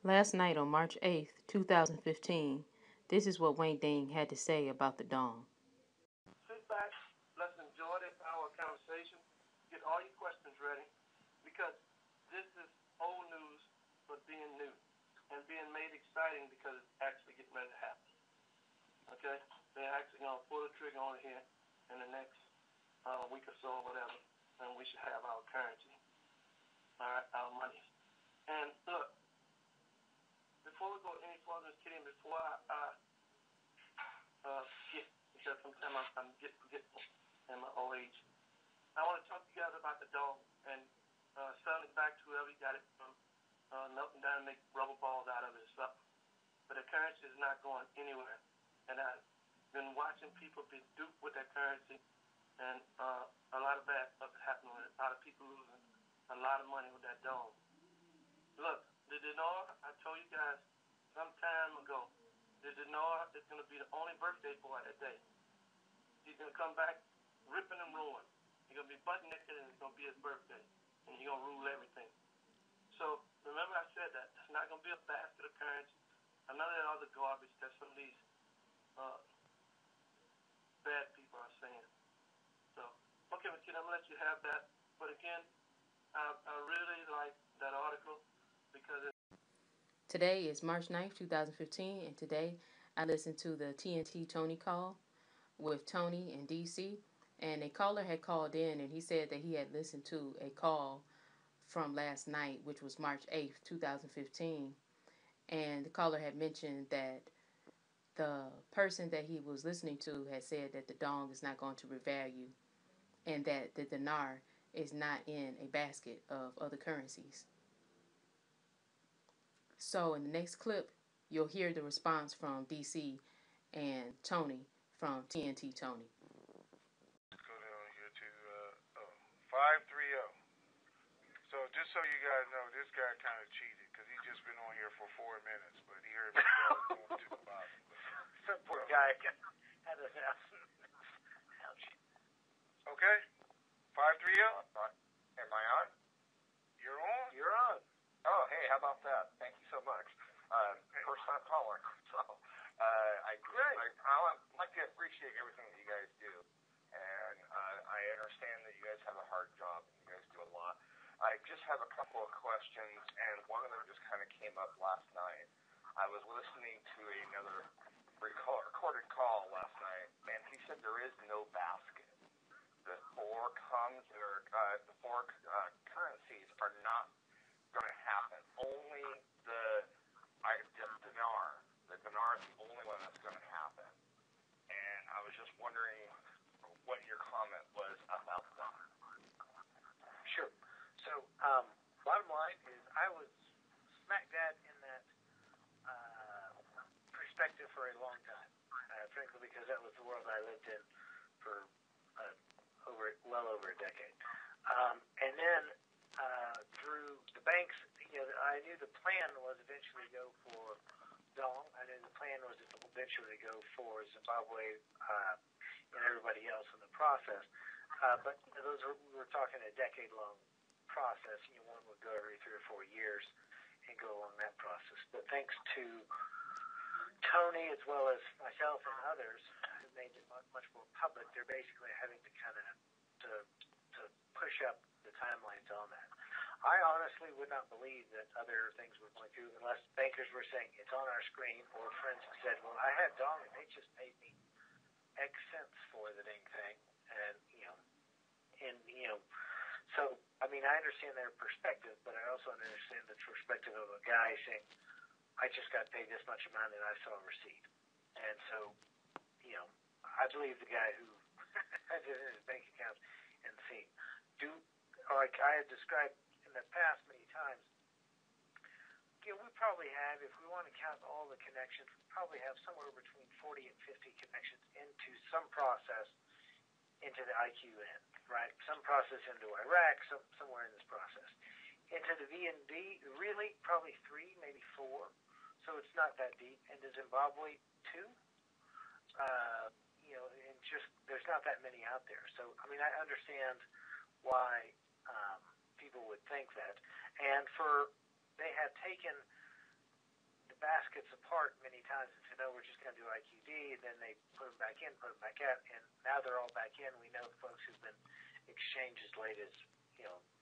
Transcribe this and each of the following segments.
Last night on March 8th, 2015, this is what Wangdang had to say about the Dong. Sit back, let's enjoy this hour of conversation. Get all your questions ready because this is old news but being new and being made exciting because it's actually getting ready to happen. Okay? They're actually going to pull the trigger on it here in the next week or so or whatever, and we should have our currency, all right, our money. And look, before we go any further, kidding, before I get, because sometimes I'm getting in my old age, I want to talk to you guys about the dog and selling it back to whoever you got it from, melting down and make rubber balls out of it or something. But the currency is not going anywhere. And I've been watching people be duped with that currency, and a lot of bad stuff is happening with it. A lot of people losing a lot of money with that dog. Look, the dinar, I told you guys some time ago, the dinar is going to be the only birthday boy that day. He's going to come back ripping and ruin. He's going to be butt naked and it's going to be his birthday. And he's going to rule everything. So remember I said that. It's not going to be a basket of currency. None of that other garbage that some of these bad people are saying. So, okay, McKinney, I'm going to let you have that. But again, I really like that article because Today is March 9th, 2015, and today I listened to the TNT Tony call with Tony and DC, and a caller had called in and he said that he had listened to a call from last night, which was March 8th, 2015, and the caller had mentioned that the person that he was listening to had said that the dong is not going to revalue and that the dinar is not in a basket of other currencies. So in the next clip, you'll hear the response from DC and Tony from TNT Tony. Let's go down here to 530. So just so you guys know, this guy kind of cheated because he's just been on here for 4 minutes, but he heard me going to the bottom. Some poor guy had a ouch. Okay, 530. Am I on? You're on. You're on. Oh, hey, how about that? Thank you so much. First time caller. So I like to appreciate everything that you guys do, and I understand that you guys have a hard job and you guys do a lot. I just have a couple of questions, and one of them just kind of came up last night. I was listening to another recorded call last night, and he said there is no basket. The four currencies are not going to happen. Only the dinar. The dinar is the only one that's going to happen. And I was just wondering what your comment was about that. Sure. So, bottom line is I was smack dab in that perspective for a long time, frankly, because that was the world I lived in for well over a decade. And then through the banks, I knew the plan was eventually to go for Dong. I knew the plan was to eventually go for Zimbabwe and everybody else in the process. But we were talking a decade-long process. One would go every 3 or 4 years and go along that process. But thanks to Tony, as well as myself and others, who made it much more public, they're basically having to kind of to push up the timelines on that. I honestly would not believe that other things were going through unless bankers were saying it's on our screen, or friends said, well, I had Dong and they just paid me X cents for the dang thing. So, I mean, I understand their perspective, but I also understand the perspective of a guy saying, I just got paid this much amount and I saw a receipt. And so, I believe the guy who had it in his bank account and seen. Like I had described in the past many times, we probably have, if we want to count all the connections, we probably have somewhere between 40 and 50 connections into some process into the IQN, right? Some process into Iraq, somewhere in this process. Into the VND, really, probably 3, maybe 4. So it's not that deep. And to Zimbabwe, 2. And just there's not that many out there. So I mean, I understand why people would think that. And they have taken baskets apart many times and say, no, we're just going to do IQD, and then they put them back in, put them back out, and now they're all back in. We know folks who've been exchanged as late as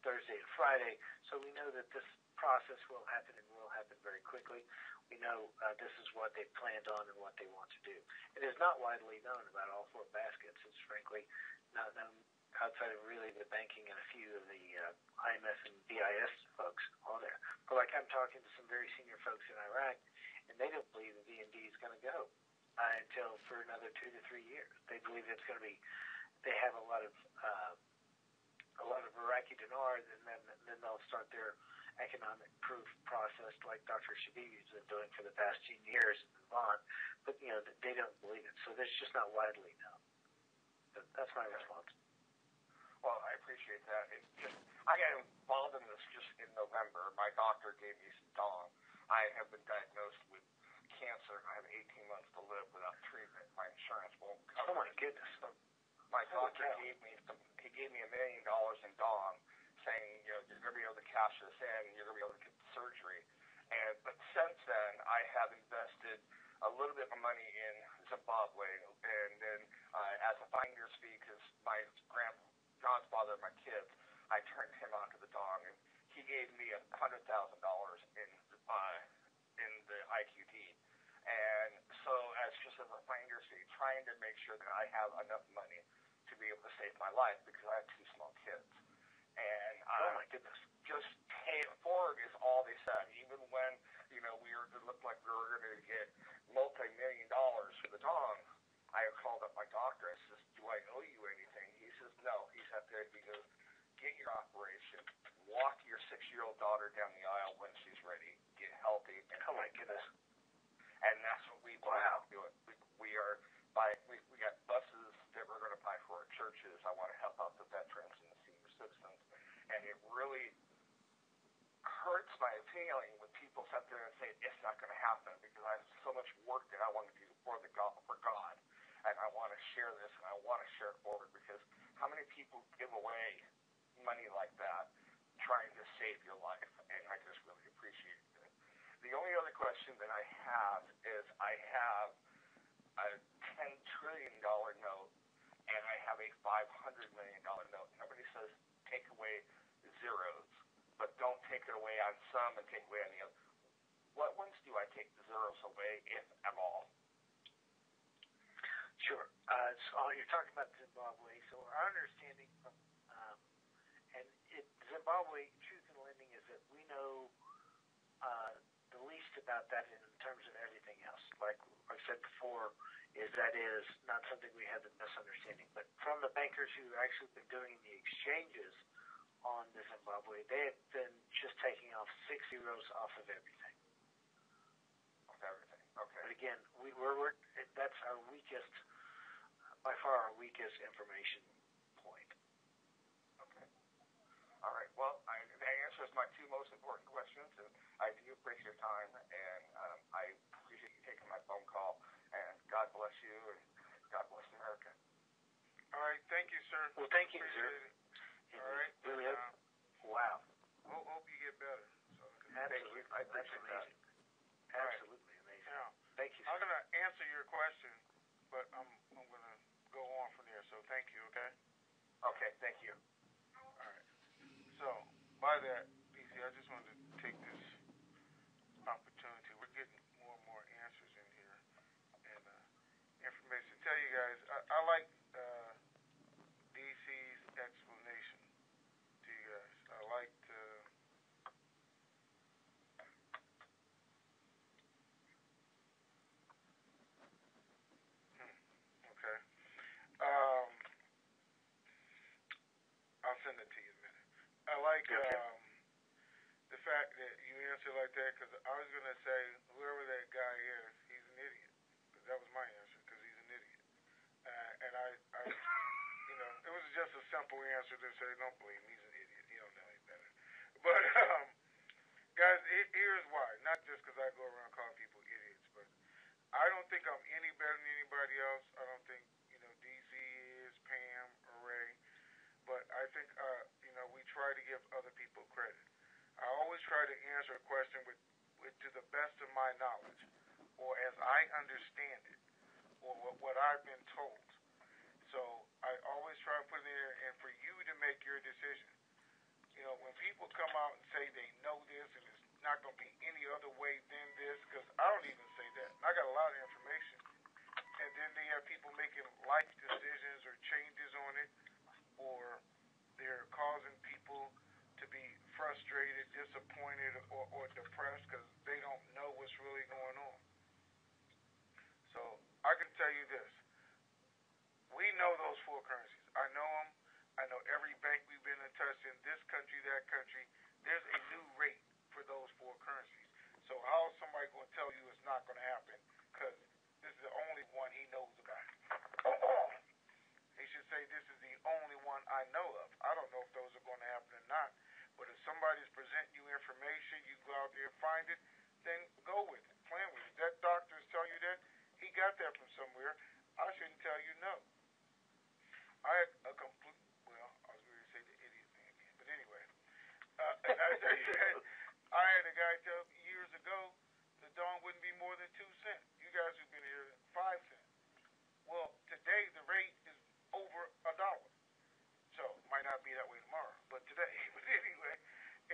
Thursday and Friday, so we know that this process will happen and will happen very quickly. We know this is what they planned on and what they want to do. It is not widely known about all 4 baskets. It's frankly not known outside of really the banking and a few of the IMF and BIS folks on there. But like I'm talking to some very senior folks in Iraq, and they don't believe the VND is going to go until for another 2 to 3 years. They believe it's going to be. They have a lot of Iraqi dinar, and then they'll start their economic proof process like Dr. Shabibi's been doing for the past 10 years and move on. But they don't believe it, so it's just not widely known. But that's my response. Well, I appreciate that. I got involved in this just in November. My doctor gave me some Dong. I have been diagnosed with cancer. I have 18 months to live without treatment. My insurance won't cover it. Oh my goodness. My doctor gave me $1 million in Dong, saying, you're going to be able to cash this in, and you're going to be able to get the surgery. But since then, I have invested a little bit of money in Zimbabwe, and then as a finder's fee, because my godfather of my kids, I turned him onto the Dong, and he gave me $100,000 in the IQD. And so just as a finder's fee, trying to make sure that I have enough money to be able to save my life, because I have 2 small kids. And oh my goodness, just pay it forward is all they said. Even when it looked like we were going to get multi-million dollars for the Dong, I called up my doctor. I says, "Do I owe you anything?" He says, "No." He sat there and he goes, "Get your operation, walk your 6-year-old daughter down the aisle when she's ready, get healthy." And oh my goodness. And that's what we want to do. We got buses that we're going to buy for our churches. I want to help out the veterans and the senior citizens. And it really hurts my feeling when people sit there and say it's not going to happen, because I have so much work that I want to do for God. And I want to share this, and I want to share it forward, because how many people give away money like that trying to save your life? And I just really appreciate it. The only other question that I have is I have a $10 trillion note, and I have a $500 million note. Nobody says take away zeros, but don't take it away on some and take away on the other. What ones do I take the zeros away, if at all? Sure. So you're talking about Zimbabwe. So our understanding from Zimbabwe Truth in Lending is that we know the least about that in terms of everything else. Like I said before, that is not something we have the best understanding. But from the bankers who have actually been doing the exchanges on the Zimbabwe, they have been just taking off 6 zeros off of everything. Off everything. Okay. But again, that's our weakest, by far our weakest information point. Okay. All right. Well, that answers my 2 most important questions, and I do appreciate your time, and I appreciate you taking my phone call. And God bless you, and God bless America. All right. Thank you, sir. Well, thank you, sir. All right. Really, wow. Hope you get better. Absolutely. I appreciate that. Absolutely amazing. Now, thank you, sir. I'm going to answer your question, but I'm going to go on from there. So thank you, okay? Okay, thank you. All right. So, by that, DC, I just wanted to take this opportunity. We're getting more and more answers in here and information. Tell you guys, I like DC's explanation to you guys. I like to... Okay. I'll send it to you in a minute. I like the fact that you answer like that, because I was going to say, whoever that guy is, he's an idiot. Because that was my answer, because he's an idiot. And I it was just a simple answer to say, don't believe him, he's an idiot. He don't know any better. But, guys, here's why. Not just because I go around calling people idiots, but I don't think I'm any better than anybody else. I don't think, DC is, Pam, or Ray. But I think, we try to give other people credit. I always try to answer a question with to the best of my knowledge, or as I understand it, or what I've been told. So I always try to put it in there, and for you to make your decision. When people come out and say they know this and it's not going to be any other way than this, because I don't even say that. I got a lot of information, and then they have people making life decisions or changes on it, or they're causing people to be frustrated, disappointed, or depressed because they don't know what's really going on. So I can tell you this. We know those four currencies. I know them. I know every bank we've been in touch in, this country, that country. There's a new rate for those four currencies. So how is somebody going to tell you it's not going to happen? Because this is the only one he knows about. He should say this is the only one I know of. I don't know if those are going to happen or not. But if somebody's presenting you information, you go out there and find it, then go with it. Plan with it. That doctor is telling you that. He got that from somewhere. I shouldn't tell you no. I had a complete, well, I was going to say the idiot thing again. But anyway, I had a guy tell me years ago the dong wouldn't be more than 2 cents. You guys who've been here, 5 cents. Well, today the rate is over $1. So might not be that way tomorrow, but today. But anyway,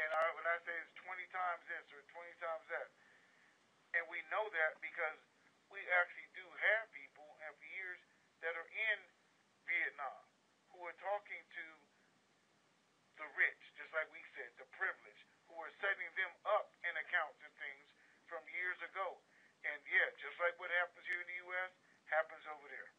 and when I say it's 20 times this or 20 times that, and we know that because we actually do have people and for years that are in Vietnam who are talking to the rich, just like we said, the privileged, who are setting them up in accounts and things from years ago. And yeah, just like what happens here in the U.S. happens over there.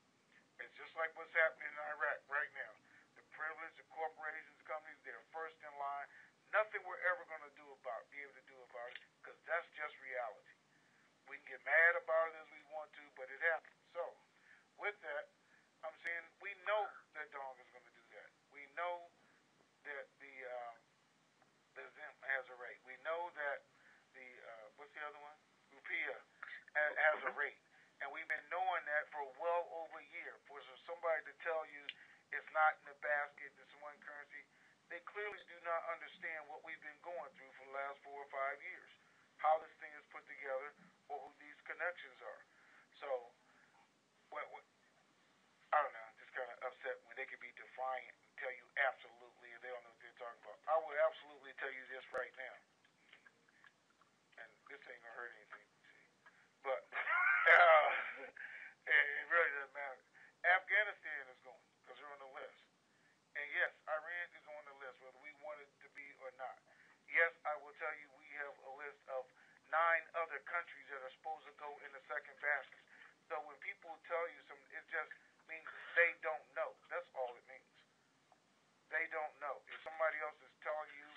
It's just like what's happening in Iraq right now. The privileged, the corporations, companies, they're first in line. Nothing we're ever going to be able to do about it, because that's just reality. We can get mad about it as we want to, but it happens. So, with that, I'm saying we know that Dong is going to do that. We know that the Zim has a rate. We know that the what's the other one? Rupiah has a rate, and we've been knowing that for well over a year. For somebody to tell you it's not in the basket, it's one currency, they clearly do not understand what we've been going through for the last 4 or 5 years, how this thing is put together, or who these connections are. So, what I don't know, just kind of upset when they can be defiant and tell you absolutely and they don't know what they're talking about. I will absolutely tell you this right now, and this ain't gonna hurt anything, see. But it really doesn't matter. Afghanistan is going because they're on the list, and yes, Iran is on the list whether we want it to be or not. Yes, I will tell you we have a list of 9 other countries that are supposed to go in the second basket. So when people tell you something, it just means they don't know. That's all it means. They don't know. If somebody else is telling you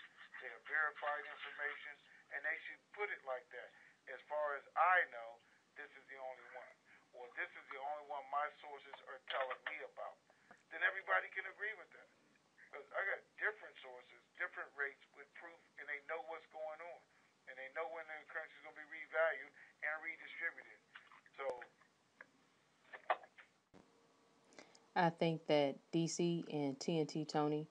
they have verified information, and they should put it like that. As far as I know, this is the only one. Or this is the only one my sources are telling me about. Then everybody can agree with that. Because I got different sources, different rates with proof, and they know what's going on. And they know when the currency is going to be revalued and redistributed. So I think that DC and TNT Tony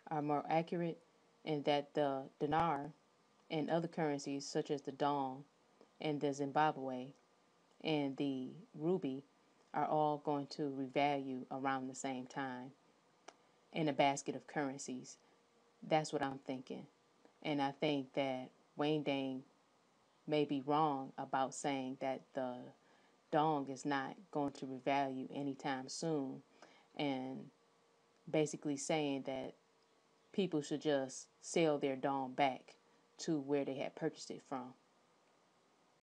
are more accurate, and that the dinar and other currencies such as the dong and the Zimbabwe and the ruby are all going to revalue around the same time in a basket of currencies. That's what I'm thinking. And I think that Wangdang may be wrong about saying that the dong is not going to revalue anytime soon, and basically saying that people should just sell their dong back to where they had purchased it from.